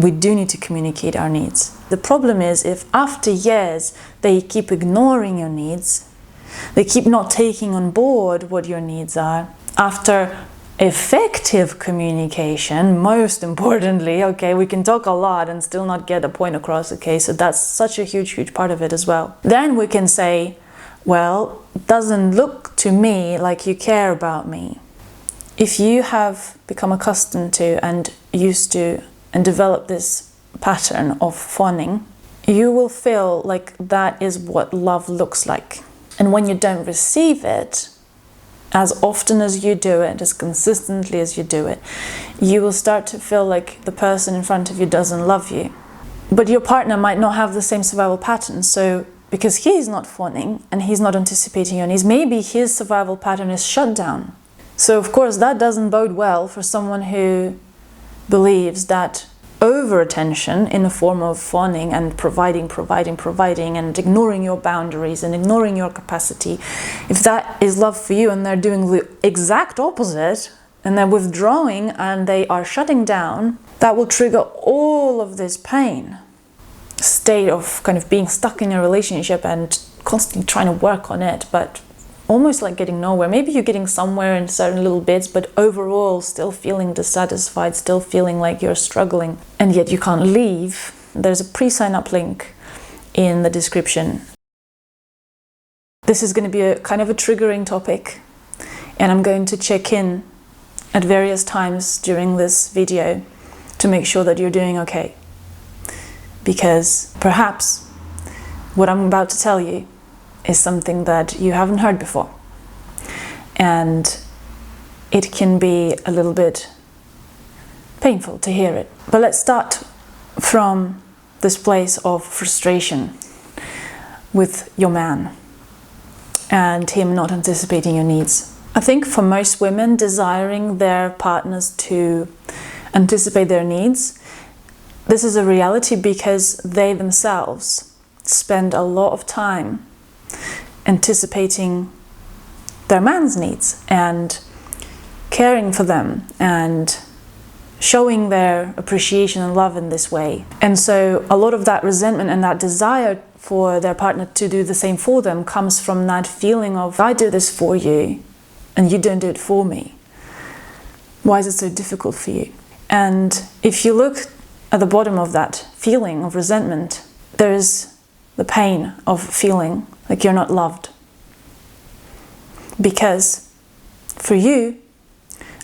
we do need to communicate our needs. The problem is if after years they keep ignoring your needs, they keep not taking on board what your needs are. After effective communication, most importantly, okay, we can talk a lot and still not get a point across, okay, so that's such a huge part of it as well. Then we can say, well, it doesn't look to me like you care about me. If you have become accustomed to and used to and develop this pattern of fawning, you will feel like that is what love looks like. And when you don't receive it, as often as you do it, as consistently as you do it, you will start to feel like the person in front of you doesn't love you. But your partner might not have the same survival pattern, so because he's not fawning and he's not anticipating your needs, maybe his survival pattern is shut down. So of course that doesn't bode well for someone who believes that over-attention in the form of fawning and providing and ignoring your boundaries and ignoring your capacity, if that is love for you and they're doing the exact opposite and they're withdrawing and they are shutting down, that will trigger all of this pain. State of kind of being stuck in a relationship and constantly trying to work on it, but almost like getting nowhere. Maybe you're getting somewhere in certain little bits, but overall still feeling dissatisfied, still feeling like you're struggling, and yet you can't leave. There's a pre-sign up link in the description. This is going to be a kind of a triggering topic, and I'm going to check in at various times during this video to make sure that you're doing okay. Because perhaps what I'm about to tell you is something that you haven't heard before, and it can be a little bit painful to hear it. But let's start from this place of frustration with your man and him not anticipating your needs. I think for most women, desiring their partners to anticipate their needs, this is a reality because they themselves spend a lot of time anticipating their man's needs and caring for them and showing their appreciation and love in this way. And so a lot of that resentment and that desire for their partner to do the same for them comes from that feeling of, I do this for you and you don't do it for me. Why is it so difficult for you? And if you look at the bottom of that feeling of resentment, there is the pain of feeling like you're not loved. Because for you,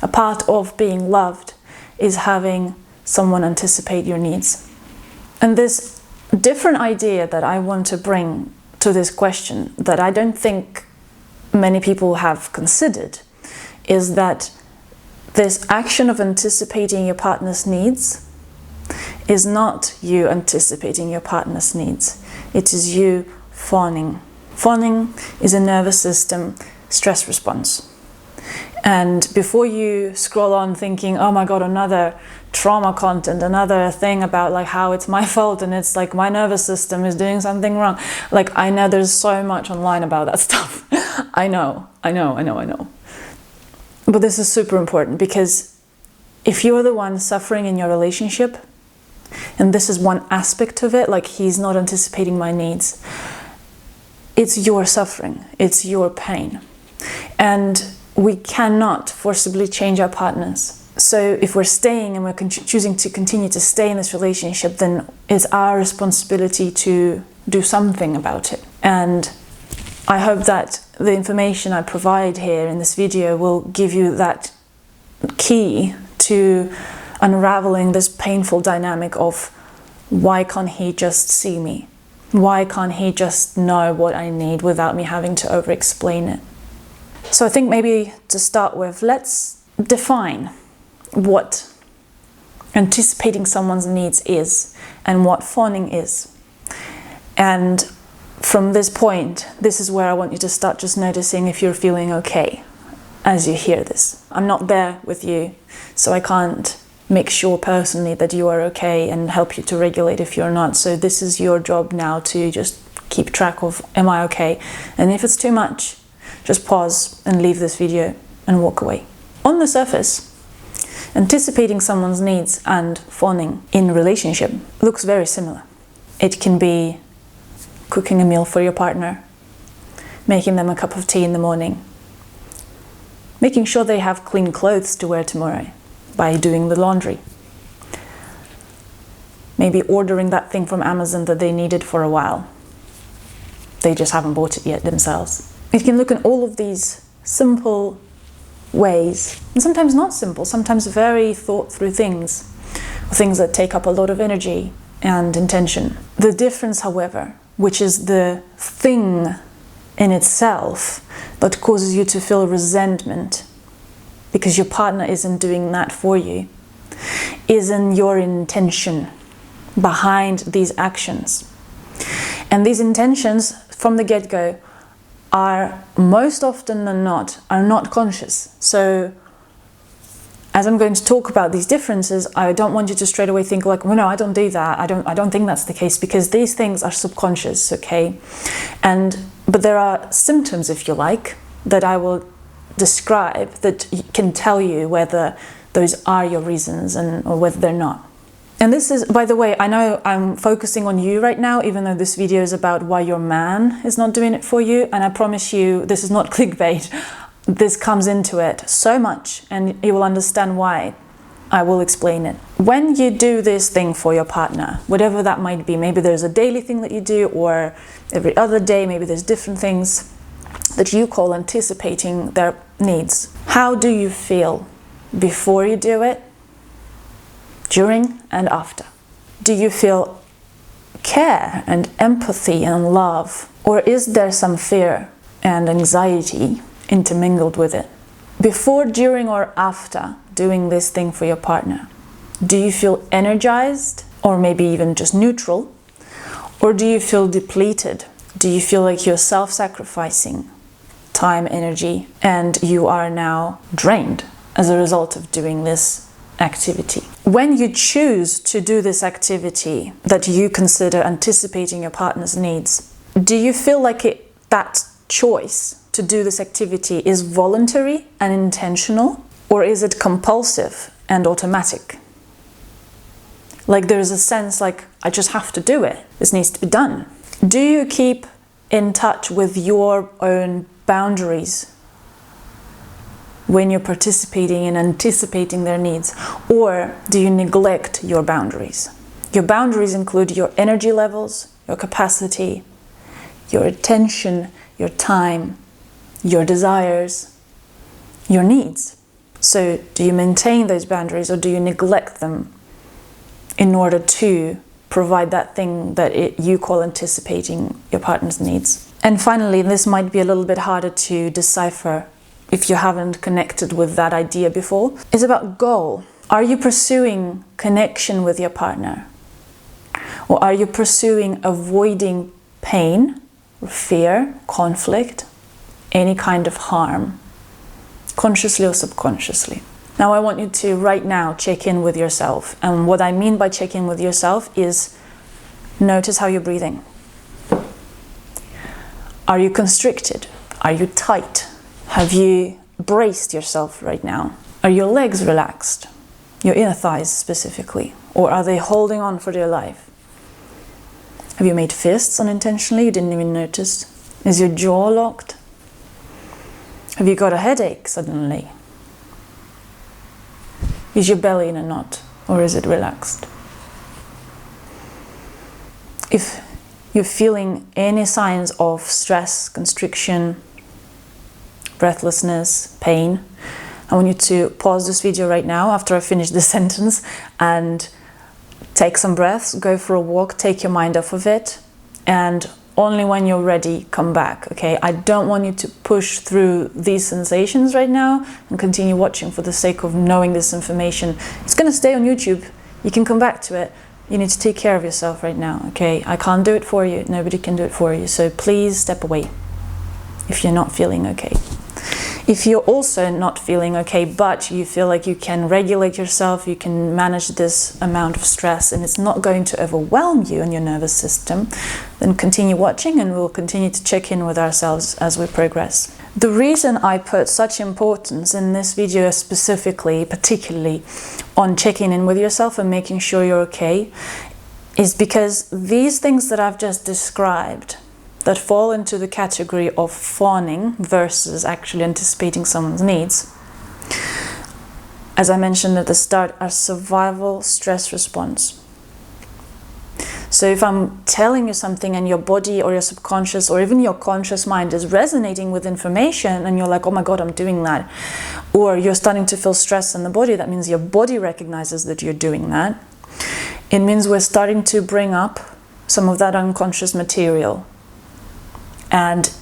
a part of being loved is having someone anticipate your needs. And this different idea that I want to bring to this question, that I don't think many people have considered, is that this action of anticipating your partner's needs is not you anticipating your partner's needs. It is you fawning. Fawning is a nervous system stress response. And before you scroll on thinking, oh my God, another trauma content, another thing about like how it's my fault and it's like my nervous system is doing something wrong. Like, I know there's so much online about that stuff. I know. But this is super important, because if you're the one suffering in your relationship, and this is one aspect of it, like he's not anticipating my needs, it's your suffering, it's your pain. And we cannot forcibly change our partners. So if we're staying and we're choosing to continue to stay in this relationship, then it's our responsibility to do something about it. And I hope that the information I provide here in this video will give you that key to unraveling this painful dynamic of, why can't he just see me? Why can't he just know what I need without me having to over-explain it? So I think maybe to start with, let's define what anticipating someone's needs is and what fawning is. And from this point, this is where I want you to start just noticing if you're feeling okay as you hear this. I'm not there with you, so I can't make sure personally that you are okay and help you to regulate if you're not. So this is your job now to just keep track of, am I okay? And if it's too much, just pause and leave this video and walk away. On the surface, Anticipating someone's needs and fawning in relationship looks very similar. It can be cooking a meal for your partner, making them a cup of tea in the morning, making sure they have clean clothes to wear tomorrow by doing the laundry, maybe ordering that thing from Amazon that they needed for a while. They just haven't bought it yet themselves. You can look at all of these simple ways, and sometimes not simple, sometimes very thought through things that take up a lot of energy and intention. The difference, however, which is the thing in itself that causes you to feel resentment because your partner isn't doing that for you, is in your intention behind these actions. And these intentions from the get-go are most often than not conscious. So as I'm going to talk about these differences, I don't want you to straight away think like, well, no, I don't do that. I don't think that's the case, because these things are subconscious, okay? But there are symptoms, if you like, that I will describe that can tell you whether those are your reasons or whether they're not. And this is, by the way, I know I'm focusing on you right now, even though this video is about why your man is not doing it for you. And I promise you, this is not clickbait. This comes into it so much, and you will understand why. I will explain it. When you do this thing for your partner, whatever that might be, maybe there's a daily thing that you do, or every other day, maybe there's different things that you call anticipating their needs. How do you feel before you do it, during and after? Do you feel care and empathy and love, or is there some fear and anxiety intermingled with it? Before, during, or after doing this thing for your partner, do you feel energized, or maybe even just neutral? Or do you feel depleted? Do you feel like you're self-sacrificing time, energy, and you are now drained as a result of doing this activity? When you choose to do this activity that you consider anticipating your partner's needs, do you feel like that choice to do this activity is voluntary and intentional, or is it compulsive and automatic? Like there's a sense like, I just have to do it. This needs to be done. Do you keep in touch with your own boundaries when you're participating in anticipating their needs, or do you neglect your boundaries? Your boundaries include your energy levels, your capacity, your attention, your time, your desires, your needs. So do you maintain those boundaries, or do you neglect them in order to provide that thing that you call anticipating your partner's needs? And finally, this might be a little bit harder to decipher if you haven't connected with that idea before, is about goal. Are you pursuing connection with your partner? Or are you pursuing avoiding pain, or fear, conflict, any kind of harm, consciously or subconsciously? Now I want you to right now check in with yourself. And what I mean by check in with yourself is notice how you're breathing. Are you constricted? Are you tight? Have you braced yourself right now? Are your legs relaxed? Your inner thighs specifically? Or are they holding on for dear life? Have you made fists unintentionally? You didn't even notice? Is your jaw locked? Have you got a headache suddenly? Is your belly in a knot, or is it relaxed? If you're feeling any signs of stress, constriction, breathlessness, pain, I want you to pause this video right now after I finish this sentence and take some breaths, go for a walk, take your mind off of it, and only when you're ready, come back, okay? I don't want you to push through these sensations right now and continue watching for the sake of knowing this information. It's going to stay on YouTube. You can come back to it. You need to take care of yourself right now, okay? I can't do it for you. Nobody can do it for you. So please step away if you're not feeling okay. If you're also not feeling okay, but you feel like you can regulate yourself, you can manage this amount of stress, and it's not going to overwhelm you and your nervous system, then continue watching and we'll continue to check in with ourselves as we progress. The reason I put such importance in this video particularly on checking in with yourself and making sure you're okay, is because these things that I've just described that fall into the category of fawning versus actually anticipating someone's needs, as I mentioned at the start, are survival stress response. So if I'm telling you something and your body or your subconscious or even your conscious mind is resonating with information and you're like, oh my God, I'm doing that, or you're starting to feel stress in the body, that means your body recognizes that you're doing that. It means we're starting to bring up some of that unconscious material, and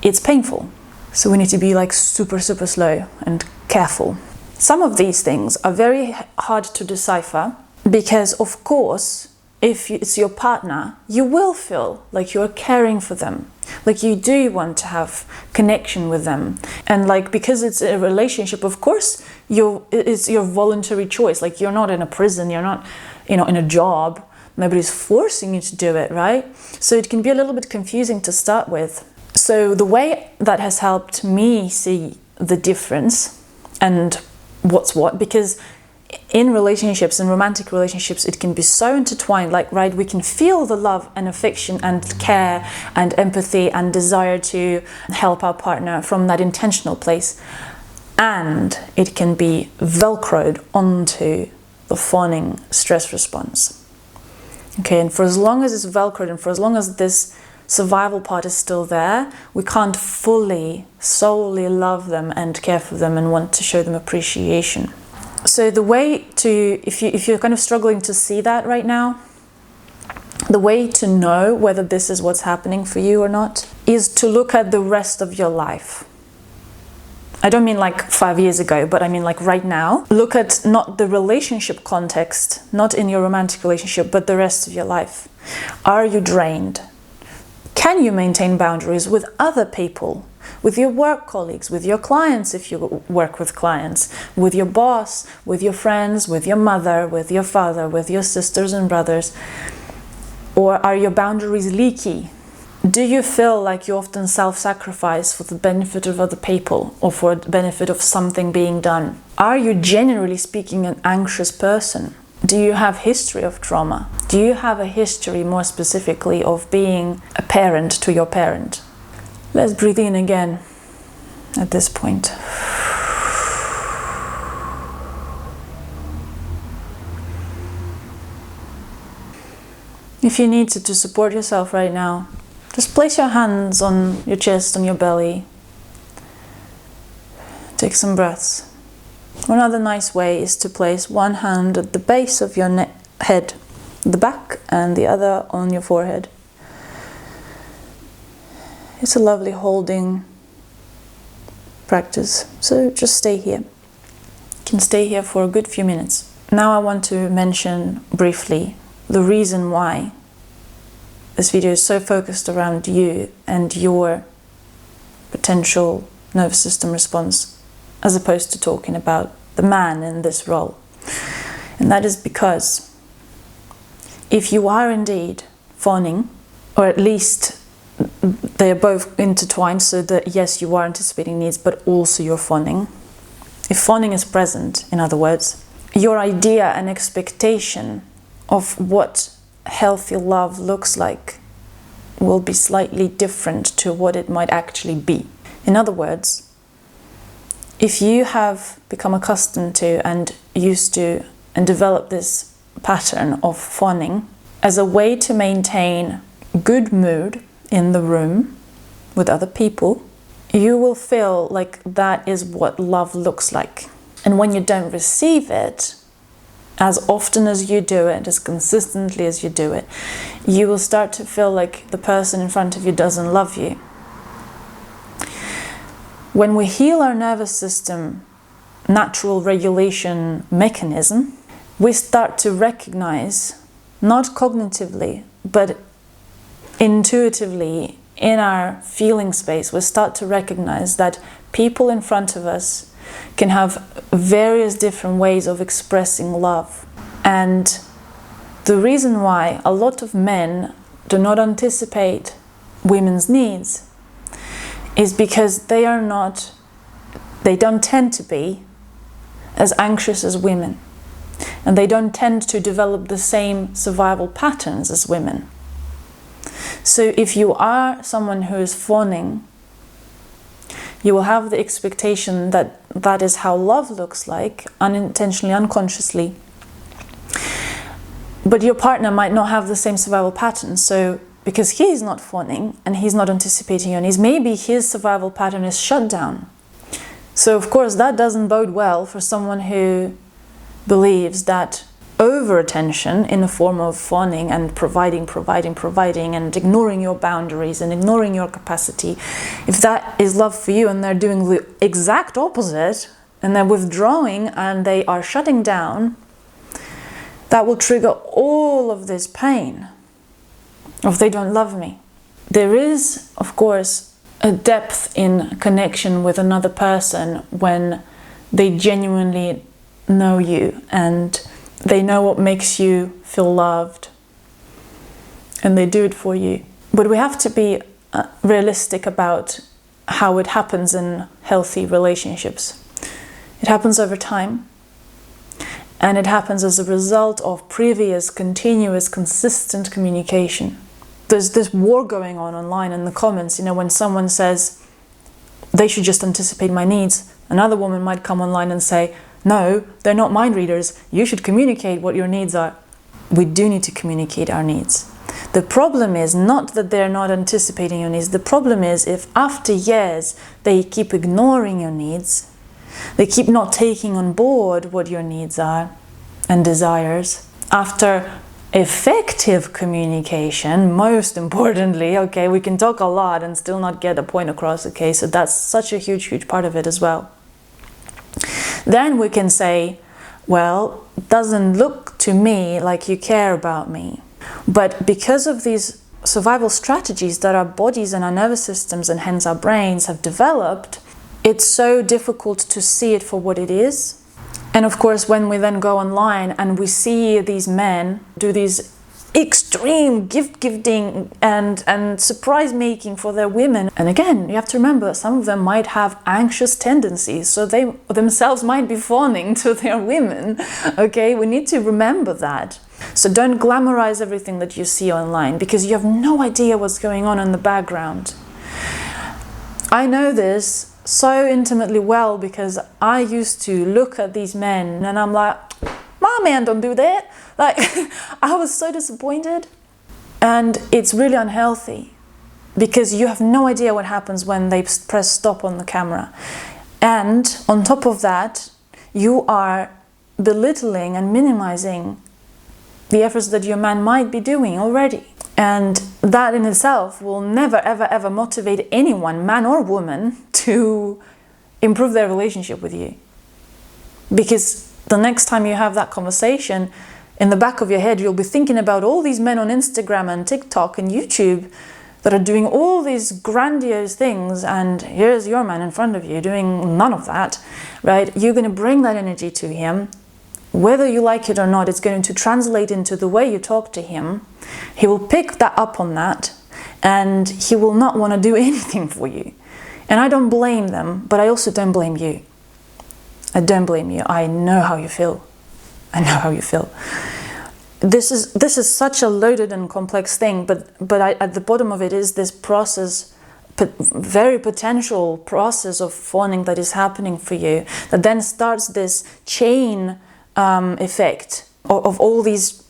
it's painful. So we need to be like super slow and careful. Some of these things are very hard to decipher because, of course, if it's your partner, you will feel like you're caring for them, like you do want to have connection with them. And like, because it's a relationship, of course, it's your voluntary choice. Like, you're not in a prison, you're not, in a job. Nobody's forcing you to do it, right? So it can be a little bit confusing to start with. So the way that has helped me see the difference and what's what, because in relationships, in romantic relationships, it can be so intertwined, like, right, we can feel the love and affection and care and empathy and desire to help our partner from that intentional place. And it can be velcroed onto the fawning stress response. Okay, and for as long as it's velcroed and for as long as this survival part is still there, we can't fully, solely love them and care for them and want to show them appreciation. So the way to, if you're kind of struggling to see that right now, the way to know whether this is what's happening for you or not is to look at the rest of your life. I don't mean like 5 years ago, but I mean like right now. Look at not the relationship context, not in your romantic relationship, but the rest of your life. Are you drained? Can you maintain boundaries with other people? With your work colleagues, with your clients if you work with clients, with your boss, with your friends, with your mother, with your father, with your sisters and brothers? Or are your boundaries leaky? Do you feel like you often self-sacrifice for the benefit of other people or for the benefit of something being done? Are you generally speaking an anxious person? Do you have history of trauma? Do you have a history, more specifically, of being a parent to your parent? Let's breathe in again at this point. If you need to support yourself right now, just place your hands on your chest, on your belly. Take some breaths. Another nice way is to place one hand at the base of your head, the back, and the other on your forehead. It's a lovely holding practice, so just stay here. You can stay here for a good few minutes. Now I want to mention briefly the reason why this video is so focused around you and your potential nervous system response, as opposed to talking about the man in this role. And that is because if you are indeed fawning, or at least they are both intertwined, so that yes, you are anticipating needs, but also you're fawning. If fawning is present, in other words, your idea and expectation of what healthy love looks like will be slightly different to what it might actually be. In other words, if you have become accustomed to and used to and developed this pattern of fawning as a way to maintain good mood in the room with other people, you will feel like that is what love looks like. And when you don't receive it, as often as you do it, as consistently as you do it, you will start to feel like the person in front of you doesn't love you. When we heal our nervous system natural regulation mechanism, we start to recognize, not cognitively, but intuitively, in our feeling space, we start to recognize that people in front of us can have various different ways of expressing love. And the reason why a lot of men do not anticipate women's needs is because they don't tend to be as anxious as women. And they don't tend to develop the same survival patterns as women. So if you are someone who is fawning, you will have the expectation that that is how love looks like, unintentionally, unconsciously. But your partner might not have the same survival patterns. So because he is not fawning and he's not anticipating your needs, maybe his survival pattern is shut down. So of course that doesn't bode well for someone who believes that over-attention in the form of fawning and providing and ignoring your boundaries and ignoring your capacity, if that is love for you and they're doing the exact opposite and they're withdrawing and they are shutting down, that will trigger all of this pain of they don't love me. There is, of course, a depth in connection with another person when they genuinely know you and they know what makes you feel loved and they do it for you. But we have to be realistic about how it happens in healthy relationships. It happens over time, and it happens as a result of previous, continuous, consistent communication. There's this war going on online in the comments, when someone says they should just anticipate my needs, another woman might come online and say, no, they're not mind readers. You should communicate what your needs are. We do need to communicate our needs. The problem is not that they're not anticipating your needs. The problem is if after years they keep ignoring your needs, they keep not taking on board what your needs are and desires. After effective communication, most importantly, okay, we can talk a lot and still not get a point across, okay, so that's such a huge part of it as well. Then we can say, well, it doesn't look to me like you care about me. But because of these survival strategies that our bodies and our nervous systems and hence our brains have developed, it's so difficult to see it for what it is. And of course, when we then go online and we see these men do these extreme gift-giving and surprise making for their women. And again, you have to remember, some of them might have anxious tendencies, so they themselves might be fawning to their women. Okay, we need to remember that. So don't glamorize everything that you see online, because you have no idea what's going on in the background. I know this so intimately well because I used to look at these men and I'm like, my man don't do that. Like, I was so disappointed. And it's really unhealthy because you have no idea what happens when they press stop on the camera. And on top of that, you are belittling and minimizing the efforts that your man might be doing already. And that in itself will never, ever motivate anyone, man or woman, to improve their relationship with you. Because the next time you have that conversation, in the back of your head, you'll be thinking about all these men on Instagram and TikTok and YouTube that are doing all these grandiose things, and here's your man in front of you doing none of that, right? You're going to bring that energy to him. Whether you like it or not, it's going to translate into the way you talk to him. He will pick that up on that, and he will not want to do anything for you. And I don't blame them, but I also don't blame you. I don't blame you. I know how you feel. I know how you feel. This is such a loaded and complex thing, but at the bottom of it is this process, very potential process of fawning that is happening for you, that then starts this chain effect of all these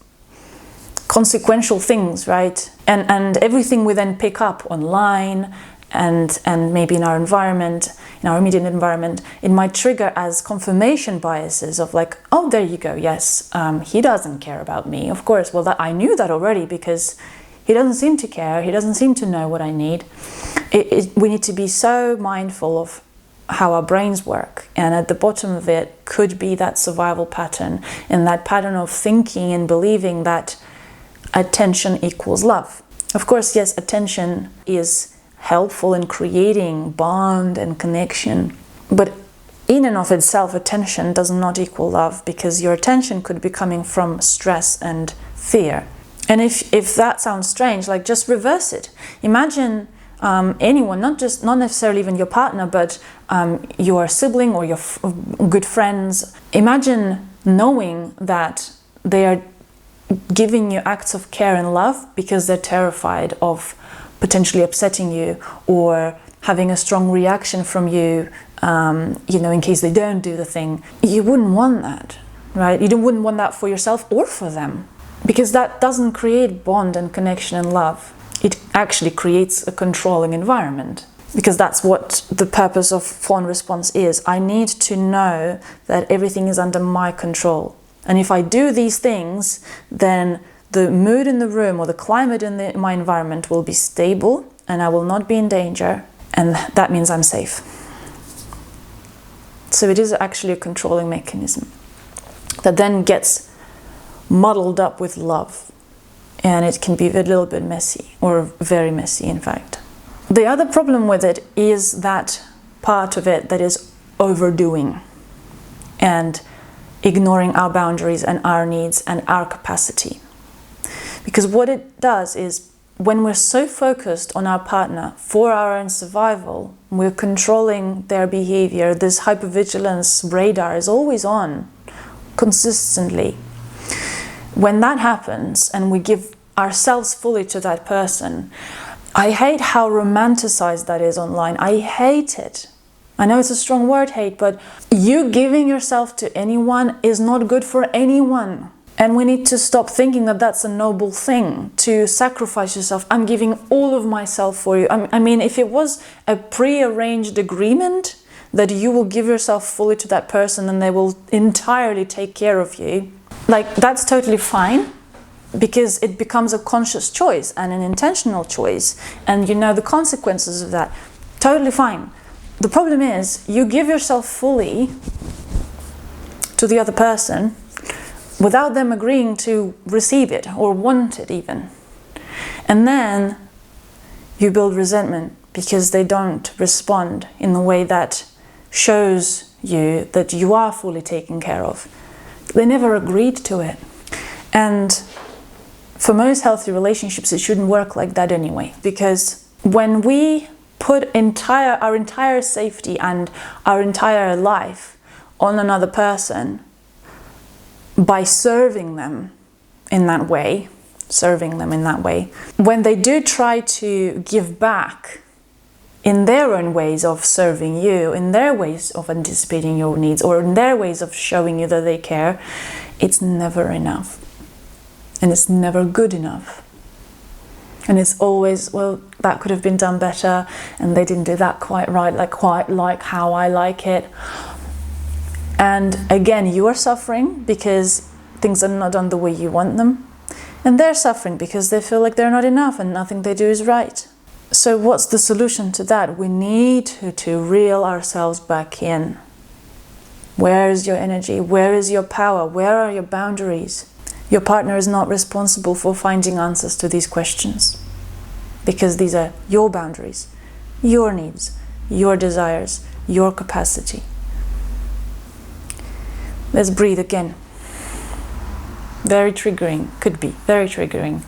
consequential things, right? And everything we then pick up online and maybe in our environment, in our immediate environment, it might trigger as confirmation biases of like, oh, there you go, yes, he doesn't care about me. Of course, well, I knew that already because he doesn't seem to care, he doesn't seem to know what I need. We need to be so mindful of how our brains work, and at the bottom of it could be that survival pattern, and that pattern of thinking and believing that attention equals love. Of course, yes, attention is helpful in creating bond and connection, but in and of itself, attention does not equal love, because your attention could be coming from stress and fear. And if that sounds strange, like, just reverse it. Imagine anyone, not necessarily even your partner, but your sibling or your good friends. Imagine knowing that they are giving you acts of care and love because they're terrified of potentially upsetting you or having a strong reaction from you, in case they don't do the thing. You wouldn't want that, right? You wouldn't want that for yourself or for them, because that doesn't create bond and connection and love. It actually creates a controlling environment, because that's what the purpose of fawn response is. I need to know that everything is under my control. And if I do these things, then the mood in the room or the climate in my environment will be stable and I will not be in danger. And that means I'm safe. So it is actually a controlling mechanism that then gets muddled up with love. And it can be a little bit messy, or very messy, in fact. The other problem with it is that part of it that is overdoing and ignoring our boundaries and our needs and our capacity. Because what it does is, when we're so focused on our partner for our own survival, we're controlling their behavior, this hypervigilance radar is always on, consistently. When that happens and we give ourselves fully to that person, I hate how romanticized that is online. I hate it. I know it's a strong word, hate, but you giving yourself to anyone is not good for anyone. And we need to stop thinking that that's a noble thing, to sacrifice yourself. I'm giving all of myself for you. I mean, if it was a pre-arranged agreement that you will give yourself fully to that person and they will entirely take care of you, like, that's totally fine, because it becomes a conscious choice and an intentional choice, and you know the consequences of that. Totally fine. The problem is, you give yourself fully to the other person without them agreeing to receive it or want it even. And then you build resentment because they don't respond in the way that shows you that you are fully taken care of. They never agreed to it. And for most healthy relationships, it shouldn't work like that anyway. Because when we put our entire safety and our entire life on another person by serving them in that way, when they do try to give back in their own ways of serving you, in their ways of anticipating your needs, or in their ways of showing you that they care, it's never enough. And it's never good enough. And it's always, well, that could have been done better, and they didn't do that quite right, quite like how I like it. And again, you are suffering because things are not done the way you want them. And they're suffering because they feel like they're not enough and nothing they do is right. So what's the solution to that? We need to reel ourselves back in. Where is your energy? Where is your power? Where are your boundaries? Your partner is not responsible for finding answers to these questions, because these are your boundaries, your needs, your desires, your capacity. Let's breathe again. Very triggering, could be very triggering.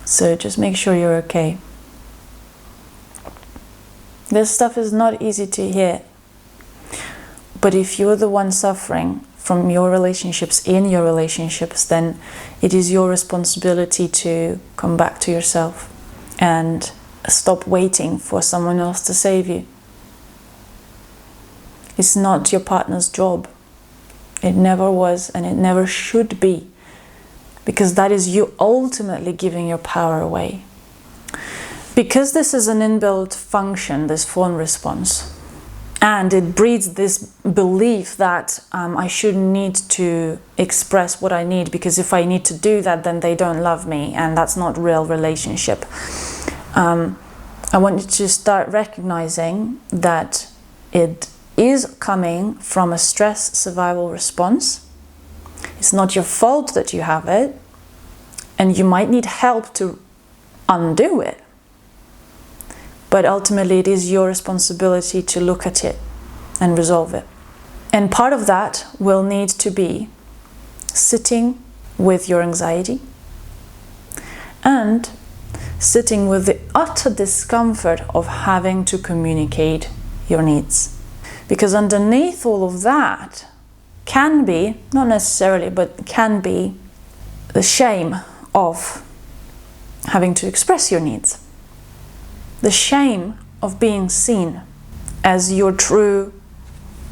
So just make sure you're okay. This stuff is not easy to hear. But if you're the one suffering from your relationships, in your relationships, then it is your responsibility to come back to yourself and stop waiting for someone else to save you. It's not your partner's job. It never was, and it never should be, because that is you ultimately giving your power away. Because this is an inbuilt function, this fawn response, and it breeds this belief that I shouldn't need to express what I need, because if I need to do that, then they don't love me, and that's not real relationship. I want you to start recognizing that it is coming from a stress survival response. It's not your fault that you have it, and you might need help to undo it. But ultimately, it is your responsibility to look at it and resolve it. And part of that will need to be sitting with your anxiety and sitting with the utter discomfort of having to communicate your needs. Because underneath all of that can be, not necessarily, but can be the shame of having to express your needs. The shame of being seen as your true,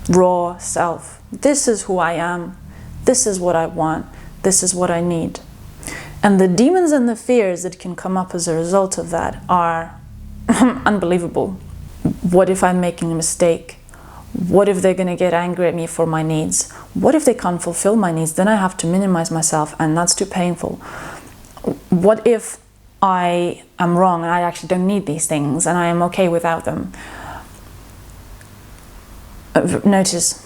raw self. This is who I am. This is what I want. This is what I need. And the demons and the fears that can come up as a result of that are unbelievable. What if I'm making a mistake? What if they're going to get angry at me for my needs? What if they can't fulfill my needs? Then I have to minimize myself, and that's too painful. What if I am wrong and I actually don't need these things and I am okay without them? Notice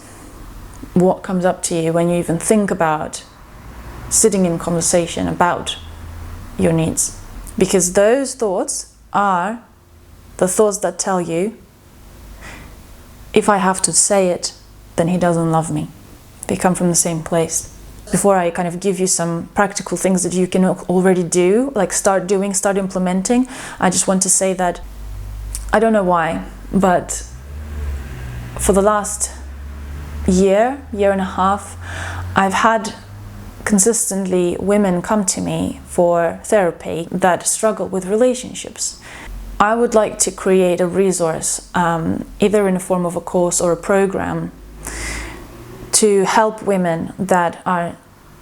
what comes up to you when you even think about sitting in conversation about your needs. Because those thoughts are the thoughts that tell you, if I have to say it, then he doesn't love me. They come from the same place. Before I kind of give you some practical things that you can already do, like start doing, start implementing, I just want to say that I don't know why, but for the last year and a half, I've had consistently women come to me for therapy that struggle with relationships. I would like to create a resource, either in the form of a course or a program, to help women that are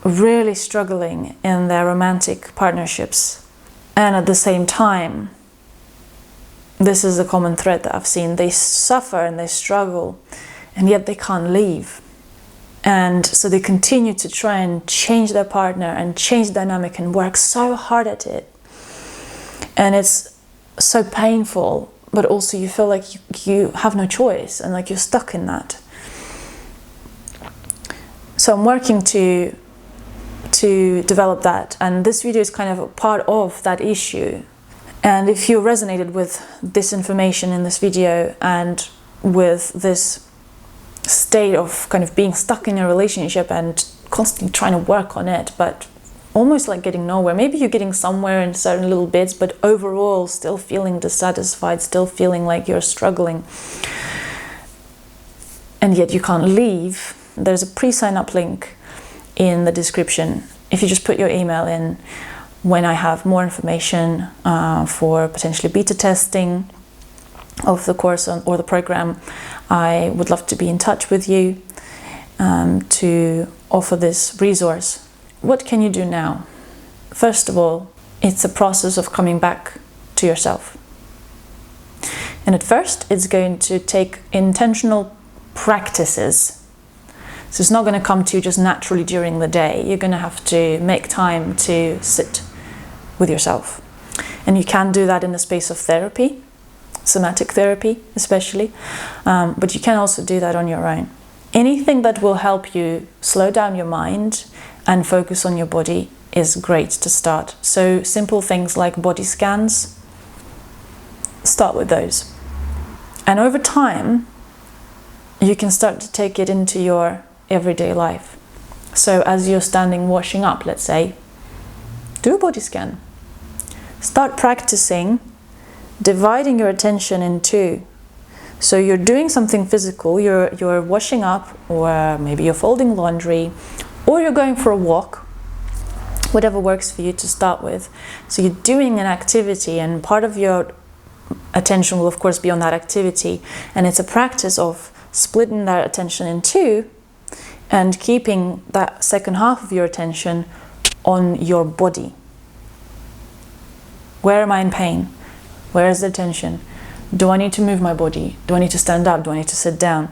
really struggling in their romantic partnerships. And at the same time, this is a common thread that I've seen, they suffer and they struggle, and yet they can't leave. And so they continue to try and change their partner and change the dynamic and work so hard at it. And it's so painful, but also you feel like you have no choice and like you're stuck in that. So I'm working to develop that, and this video is kind of a part of that issue. And if you resonated with this information in this video and with this state of kind of being stuck in a relationship and constantly trying to work on it, but almost like getting nowhere. Maybe you're getting somewhere in certain little bits, but overall still feeling dissatisfied, still feeling like you're struggling, and yet you can't leave. There's a pre-sign up link in the description. If you just put your email in, when I have more information for potentially beta testing of the course or the program, I would love to be in touch with you to offer this resource. What can you do now? First of all, it's a process of coming back to yourself. And at first, it's going to take intentional practices. So it's not going to come to you just naturally during the day. You're going to have to make time to sit with yourself. And you can do that in the space of therapy, somatic therapy especially, but you can also do that on your own. Anything that will help you slow down your mind and focus on your body is great to start. So simple things like body scans, start with those. And over time, you can start to take it into your everyday life. So as you're standing washing up, let's say, do a body scan. Start practicing dividing your attention in two. So you're doing something physical, you're washing up, or maybe you're folding laundry, or you're going for a walk, whatever works for you to start with. So you're doing an activity, and part of your attention will of course be on that activity, and it's a practice of splitting that attention in two and keeping that second half of your attention on your body. Where am I in pain? Where is the tension? Do I need to move my body? Do I need to stand up? Do I need to sit down?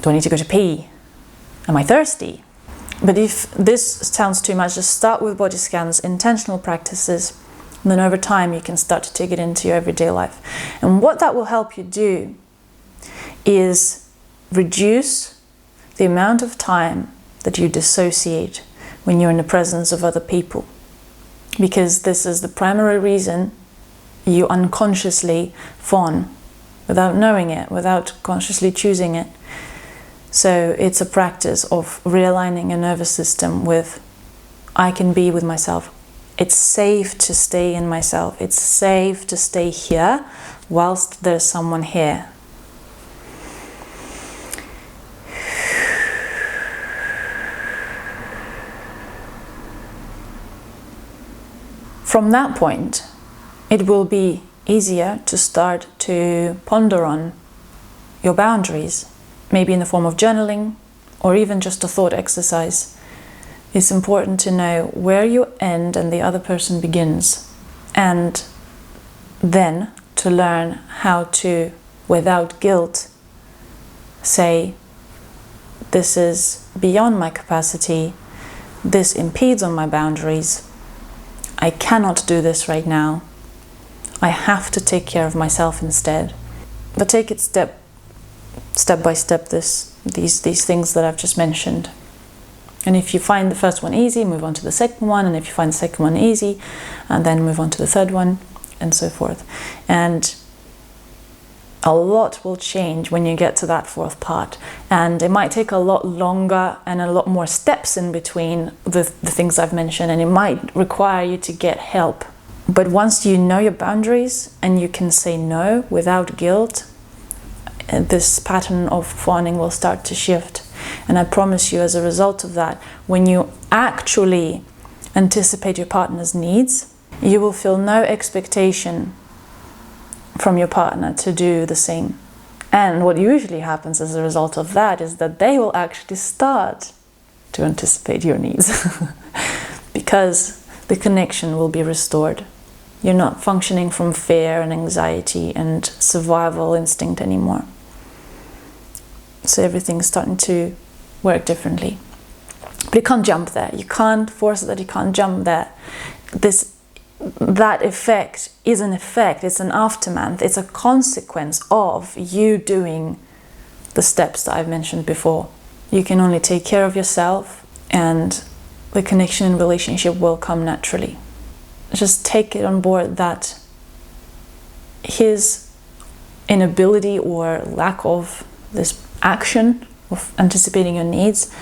Do I need to go to pee? Am I thirsty? But if this sounds too much, just start with body scans, intentional practices, and then over time you can start to take it into your everyday life. And what that will help you do is reduce the amount of time that you dissociate when you're in the presence of other people. Because this is the primary reason you unconsciously fawn without knowing it, without consciously choosing it. So it's a practice of realigning your nervous system with, I can be with myself It's safe to stay in myself. It's safe to stay here whilst there's someone here. From that point, it will be easier to start to ponder on your boundaries, maybe in the form of journaling or even just a thought exercise. It's important to know where you end and the other person begins, and then to learn how to, without guilt, say, this is beyond my capacity, this impedes on my boundaries, I cannot do this right now, I have to take care of myself instead. But take it step by step, these things that I've just mentioned. And if you find the first one easy, move on to the second one, and if you find the second one easy, and then move on to the third one, and so forth. And a lot will change when you get to that fourth part, and it might take a lot longer and a lot more steps in between the things I've mentioned, and it might require you to get help. But once you know your boundaries and you can say no without guilt, this pattern of fawning will start to shift. And I promise you, as a result of that, when you actually anticipate your partner's needs, you will feel no expectation from your partner to do the same. And what usually happens as a result of that is that they will actually start to anticipate your needs because the connection will be restored. You're not functioning from fear and anxiety and survival instinct anymore. So everything's starting to work differently. But you can't jump there. You can't force it that you can't jump there. That effect is an effect, it's an aftermath, it's a consequence of you doing the steps that I've mentioned before. You can only take care of yourself, and the connection and relationship will come naturally. Just take it on board that his inability or lack of this action of anticipating your needs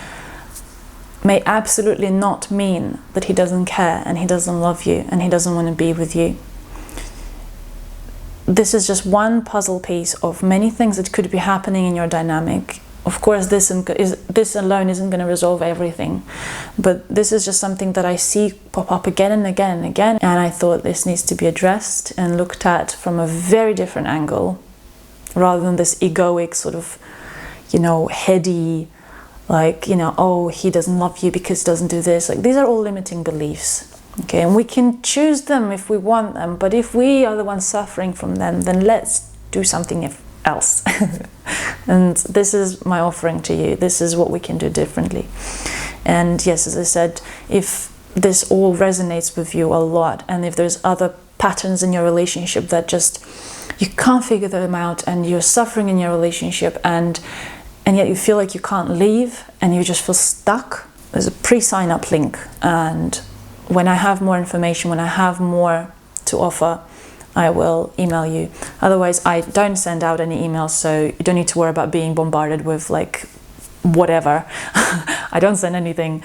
may absolutely not mean that he doesn't care and he doesn't love you and he doesn't want to be with you. This is just one puzzle piece of many things that could be happening in your dynamic. Of course, this alone isn't going to resolve everything, but this is just something that I see pop up again and again and again, and I thought this needs to be addressed and looked at from a very different angle, rather than this egoic sort of, heady, like, oh, he doesn't love you because he doesn't do this. Like, these are all limiting beliefs, okay? And we can choose them if we want them, but if we are the ones suffering from them, then let's do something else. And this is my offering to you. This is what we can do differently. And yes, as I said, if this all resonates with you a lot, and if there's other patterns in your relationship that just, you can't figure them out, and you're suffering in your relationship, and yet you feel like you can't leave and you just feel stuck, there's a pre-sign up link. And when I have more information, when I have more to offer, I will email you. Otherwise, I don't send out any emails, so you don't need to worry about being bombarded with like whatever. I don't send anything.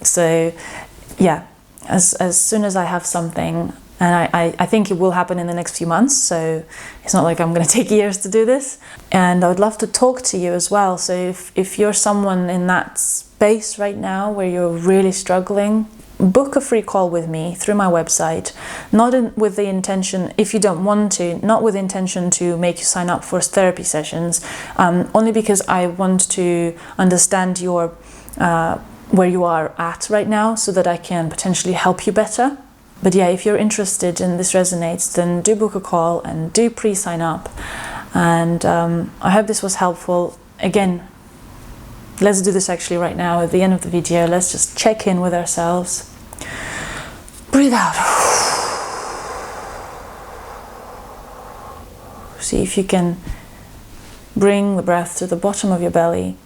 So yeah, as soon as I have something, and I think it will happen in the next few months, so it's not like I'm going to take years to do this. And I would love to talk to you as well. So if you're someone in that space right now where you're really struggling, book a free call with me through my website, with the intention, if you don't want to, not with the intention to make you sign up for therapy sessions, only because I want to understand your where you are at right now, so that I can potentially help you better. But yeah, if you're interested and this resonates, then do book a call and do pre-sign up. And I hope this was helpful. Again, let's do this actually right now at the end of the video. Let's just check in with ourselves. Breathe out. See if you can bring the breath to the bottom of your belly,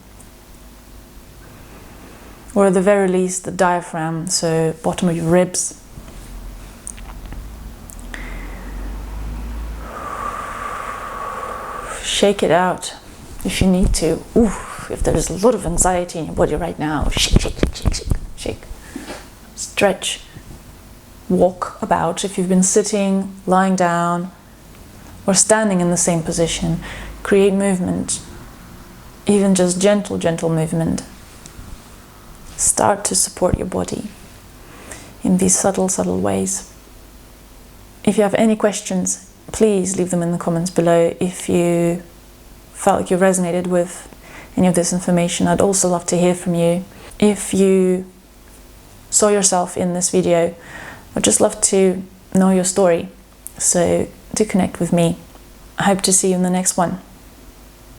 or at the very least the diaphragm, so bottom of your ribs. Shake it out if you need to. Ooh, if there's a lot of anxiety in your body right now, shake, shake, shake, shake, shake. Stretch. walk about. If you've been sitting, lying down, or standing in the same position, create movement. Even just gentle movement. Start to support your body in these subtle ways. If you have any questions, please leave them in the comments below. If you felt like you resonated with any of this information, I'd also love to hear from you. If you saw yourself in this video, I'd just love to know your story. So do connect with me. I hope to see you in the next one.